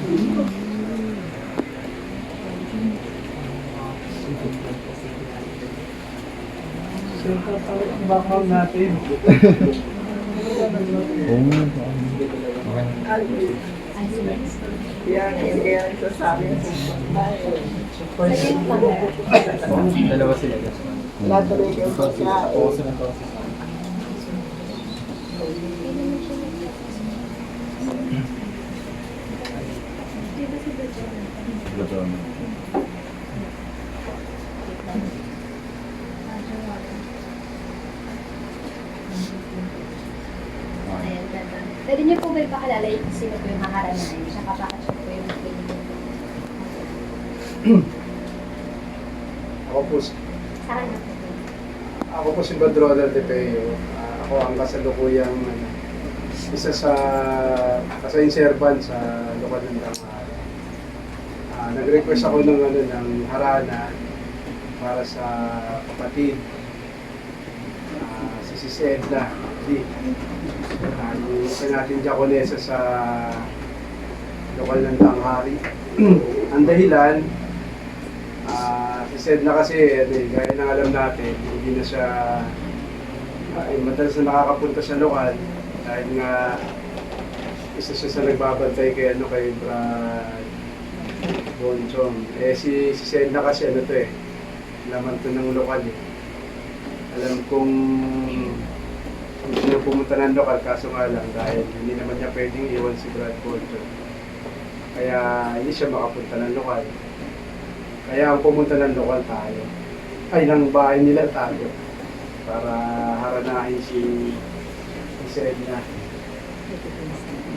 Siyempre, ang bakal natin. Yan, hindi yan nagsasabi. Dalawa sila. Lahat tuloy kayo sa Pwede niyo po ba ipakilala yung sino po yung haharanahin? Saka bakit siya po yung pinili? Ako po, Saka na po. ako po si Badroder de Peo. Ako ang kasalukuyang isa sa servant sa lokal ng Damara. Nag-request ako ng harana para sa kapatid. Si Edna. Yung isa natin Diakonesa sa lokal ng Tanghari. Ang dahilan, si Sedna kasi, gaya ng alam natin, hindi na siya madalas na nakakapunta sa lokal dahil nga isa siya sa nagbabantay kay Brad Bonchong. Si Sedna kasi laman to ng lokal eh. Alam kong gusto niya pumunta ng lokal, kaso nga lang dahil hindi naman niya pwedeng iwan si Brad Bonchong. Kaya hindi siya makapunta ng lokal. Kaya ang pumunta ng lokal tayo, ay ng bahay nila tayo, para haranahin si Sedna.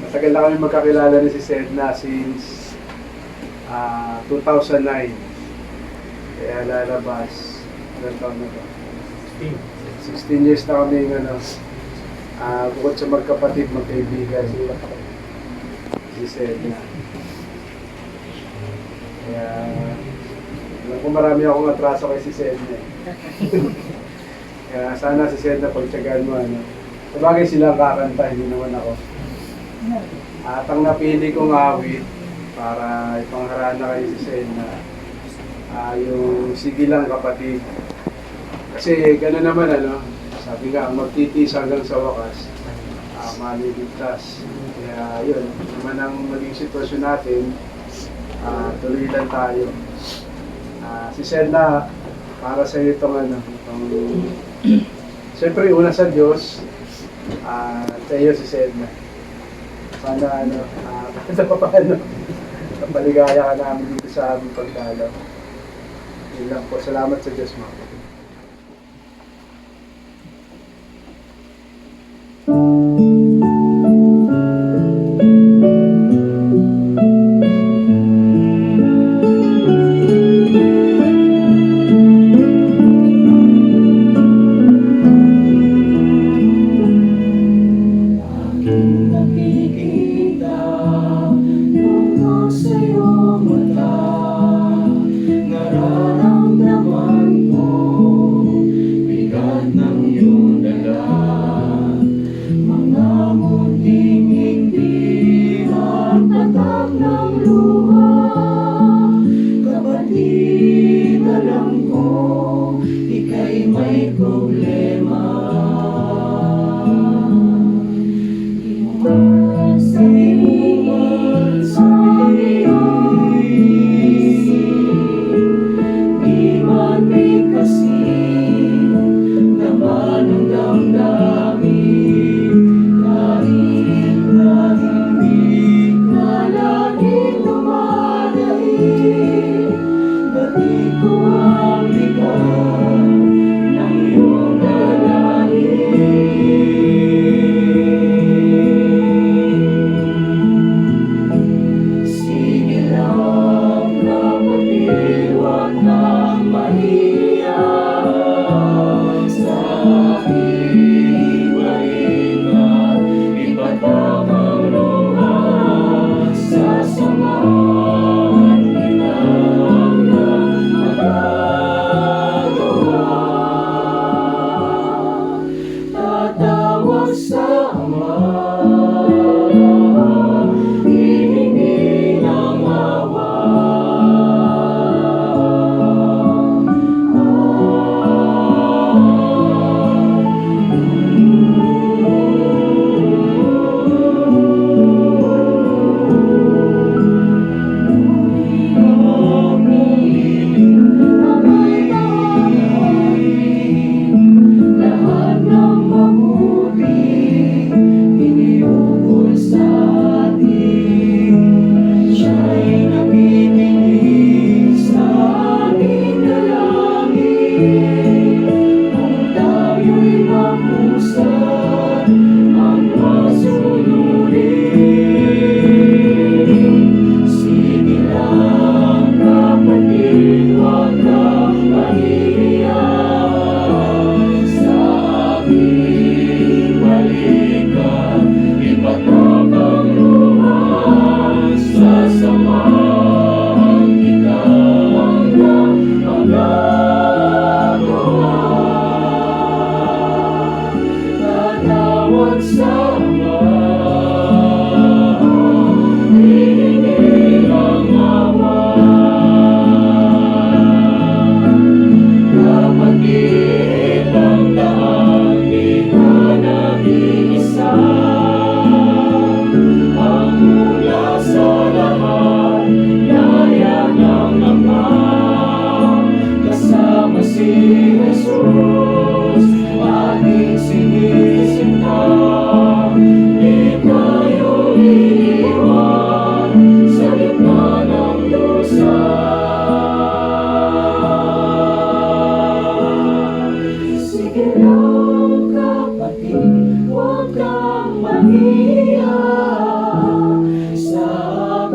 Matagal na kami magkakilala ni si Sedna since 2009. Kaya lalabas, ilang taon na ba? 16 years na kami bukod sa magkapatid, magkaibigan si Sedna. Kaya alam ko marami akong atraso kay si Sedna. Kaya sana si Sedna pagtsagaan mo. Sabagay sila ang kakanta, hindi naman ako. At ang napili kong awit para ipangharana kay si Sedna, yung Sige Lang Kapatid. Kasi gano'n naman sabi nga, magtitiis hanggang sa wakas, maliligtas. Kaya yun, naman ang maging sitwasyon natin, tuloy lang tayo. Si Sedna, para sa iyo itong siyempre una sa Diyos, sa iyo si Sedna. Sana kahit pa paano, paligaya ka namin dito sa aming pagdalaw. Yun lang po, salamat sa Diyos mga. Nararamdaman ko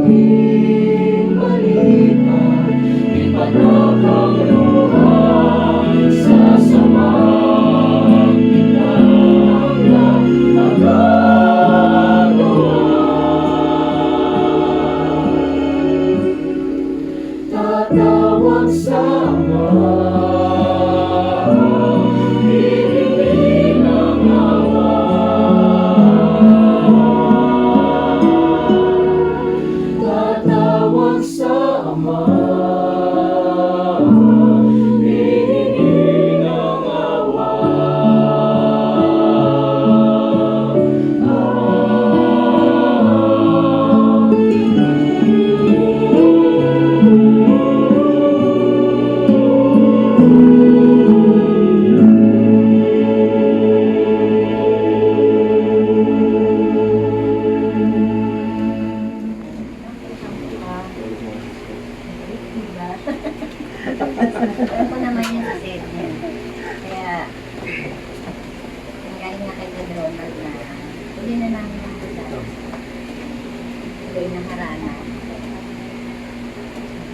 aming balita, ipatakang luha sa samahan kitang magagawa. Tatawag sa Ama, hihingi ng awa. Tatawag sa Ama, hihingi ng awa. Diba? Alam ko naman yung set niya. Kaya, ang galing na kay Brad Ronald na huli na namin ang kasal. Tuloy ng harana.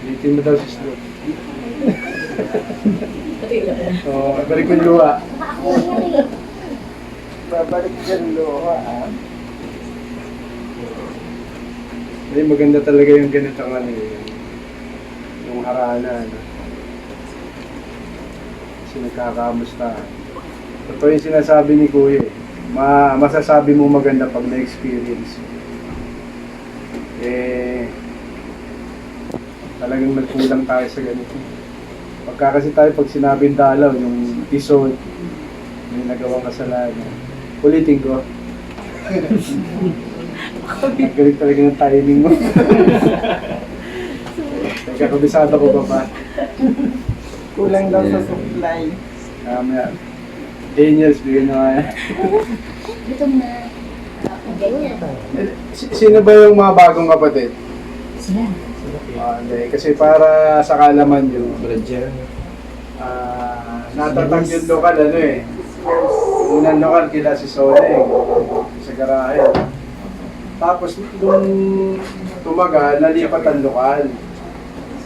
Litin mo daw si Snoop. Oo, balik ko yung luha. Baka ako yan eh. Babalik dyan luha. Ay, maganda talaga yung ganitong ano eh. Yung harana, ano. Kasi nagkakamustahan. Totoo yung sinasabi ni Kuya eh. Masasabi mo maganda pag na-experience. Eh, talagang nagkulang tayo sa ganito. Pagka kasi tayo pag sinabing dalaw, yung episode, may nagawang kasalanan. Ulitin ko. Ang galing talaga ng timing mo. Teka, kabisado ko ba pa? Kulang daw sa supply. Mamaya. Daniels, bigyan nyo nga yan. Gutom na. Ganyan. Sino ba yung mga bagong kapatid? Sila. Hindi. Kasi para sa kalaman nyo, Roger. natatag yung lokal, ano eh. Unang lokal kila si Soneng sa garahe. Tapos nung tumagal, nalipat ang lokal.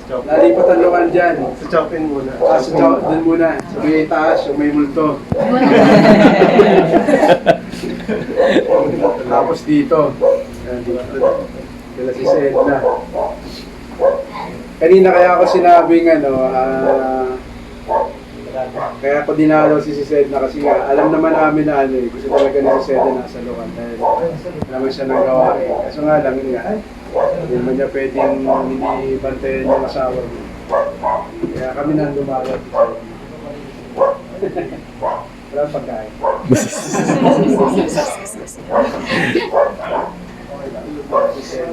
Nalipat ang lokal dyan. Sa Chopin muna. Dun muna. Sa may taas, yung may multo. Tapos dito. Ayan, dito. Kila si Sedna. Kanina kaya ako sinabing kaya ako dinalaw si Sedna kasi nga, alam naman namin na ano eh, gusto talaga ni si Sedna nasa lokal dahil naman siya ng gawain. Kaso nga lang yun nga, hindi naman niya pwedeng hindi bantayan yung asawa niya. Kaya kami nang dumalaw. Wala pagkain.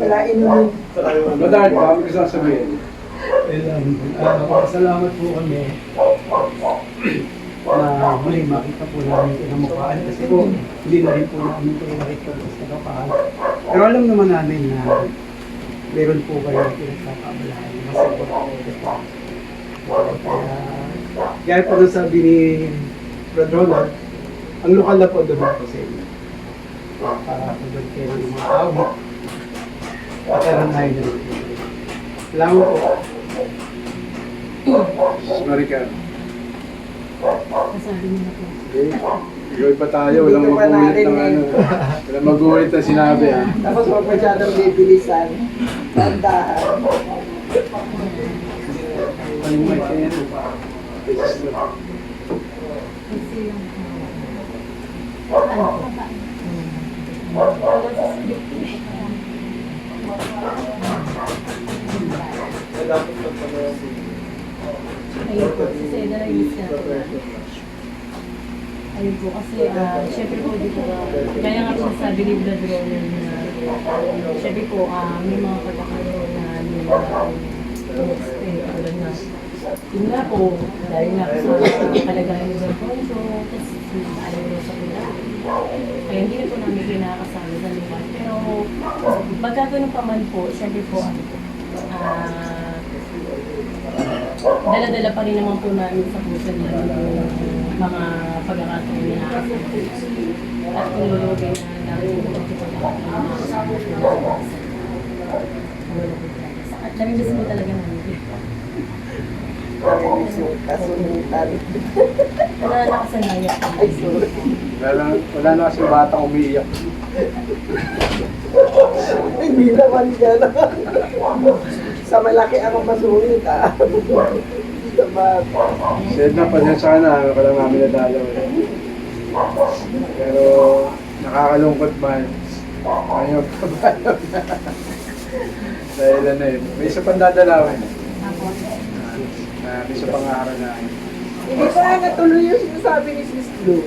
Wala inumin. Madard, kami gusto na sabihin. Salamat po kami na muli makita po namin ito ng mukhaan kasi po hindi na rin po namin ito nakita sa kapaan. Pero alam naman namin na meron po kayo pinagkakabalahan. Mas importante po. Kaya po nang sabi ni Brad Ronald, ang lokal na po doon po sa inyo. Para po doon kayo ng mga awit. Pataranahin na rin. Salamat po. Marika. Nasabi niyo na po. Okay. Ikaw pa tayo, walang Hindi ko pa magulit ng narinig. ano. Walang magulit na sinabi ha. Tapos huwag masyadong bibilisan. Tandahan. Ano may kaya? Ayun po, kasi na-release na po natin. Ayun po, kasi syempre po dito, kaya nga po sabi ni Brad Ronald na syempre po may mga pagkakaroon na hindi na in-explain tulad na yun nga po, dahil nga po sa kalagayan ni John Poncho, kasi ayaw nyo sa pinag. Kaya hindi na po namin kinakasama sa lugar. Pero pagka ganun pa man po, syempre po dala-dala pa rin naman po namin sa puso nila yung mga pagkakataon na at kung lulugin na namin yung pagkakataon na kasama po namin. Lola ko talaga. Namimiss mo talaga namin. Kasunutan. Wala na kasanayan. Ay, sorry. Wala na kasi batang umiiyak. Hindi naman gano'n. Sa malaki ako masungit, ah. Sa bata. Said na, pasensya na, ano ka lang namin nadalaw eh. Pero nakakalungkot man. Ayaw ka ba? Dahil ano eh, may isa pang dadalawin. May isa pang araw na. Hindi pa nga natuloy yung sinasabi ni Sis Blue.